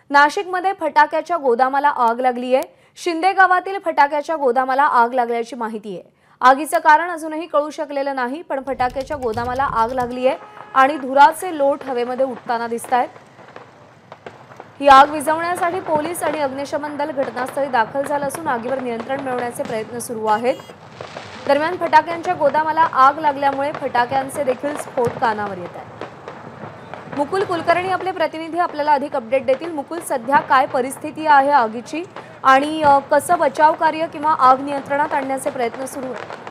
नाशिकमध्ये फटाक्याच्या गोदामाला आग लागली आहे। शिंदे गावातील फटाक्याच्या गोदामाला आग लागल्याची माहिती आहे। आगीचं कारण अजूनही कळू शकलेलं नाही, पण फटाक्याच्या गोदामाला आग लागली आहे आणि धुराचे लोट हवेमध्ये उडताना दिसतायत। ही आग विझवण्यासाठी पोलीस आणि अग्निशमन दल घटनास्थळी दाखल झालं असून आगीवर नियंत्रण मिळवण्याचे प्रयत्न सुरू आहेत। दरम्यान फटाक्यांच्या गोदामाला आग लागल्यामुळे फटाक्यांचे देखील स्फोट कानावर येत आहेत। मुकुल कुलकर्णी आपले प्रतिनिधी आपल्याला अधिक अपडेट देतील। मुकुल, सध्या काय परिस्थिती आहे आगीची आणि कसं बचाव कार्य किंवा आग नियंत्रणात आणण्याचे प्रयत्न सुरू आहेत?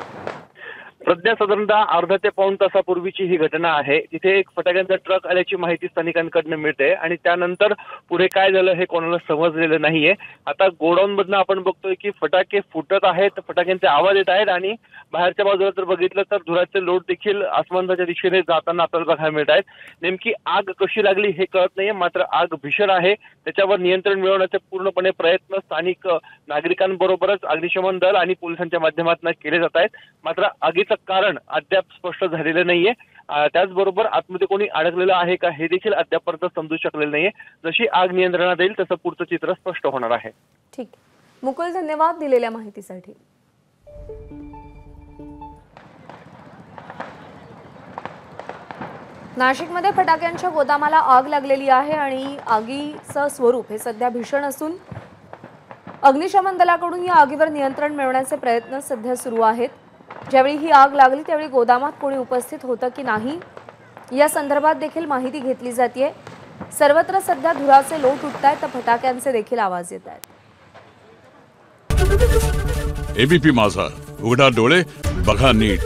सध्या साधारणतः अर्धा ते पाऊण तासापूर्वीची ही घटना आहे। तिथे एक फटाक्यांचा ट्रक आल्याची माहिती स्थानिकांकडून मिळते आणि त्यानंतर पुढे काय झालं हे कोणाला समजलेलं नाहीये। आता गोडाऊन मधनं आपण बघतोय की फटाके फुटत आहेत, फटाक्यांचे आवाज येत आहेत आणि बाहेरच्या बाजूला जर बघितलं तर धुराचे लोट देखील आसमानाच्या दिशेने जाताना आपल्याला बघायला मिळत आहेत। नेमकी आग कशी लागली हे कळत नाहीये, मात्र आग भीषण आहे। त्याच्यावर नियंत्रण मिळवण्याचे पूर्णपणे प्रयत्न स्थानिक नागरिकांबरोबरच अग्निशमन दल आणि पोलिसांच्या माध्यमातून केले जात आहेत। मात्र आगीचं कारण अद्याप स्पष्ट झालेलं नाहीये। त्याचबरोबर आतमध्ये कोणी अडकलेलं आहे का हे देखील अद्यापर्यंत समजू शकलेलं नाहीये। जशी आग नियंत्रणात येईल तसं पुढचं चित्र स्पष्ट होणार आहे। ठीक, मुकुल, धन्यवाद दिलेल्या माहितीसाठी। नाशिकमध्ये फटाक्यांच्या गोदामाला आग लागलेली आहे आणि आगीचं स्वरूप हे सध्या भीषण असून अग्निशमन दलाकडून या आगीवर नियंत्रण मिळवण्याचे प्रयत्न सध्या सुरू आहेत। ज्यावेळी ही आग लागली त्यावेळी गोदामात कोणी उपस्थित होतं की नाही या संदर्भात देखील माहिती घेतली जाते। सर्वत्र सध्या धुराचे लोट उठतायत तर फटाक्यांचे देखील आवाज येत आहेत। एबीपी माझा, उघडा डोळे बघा नीट।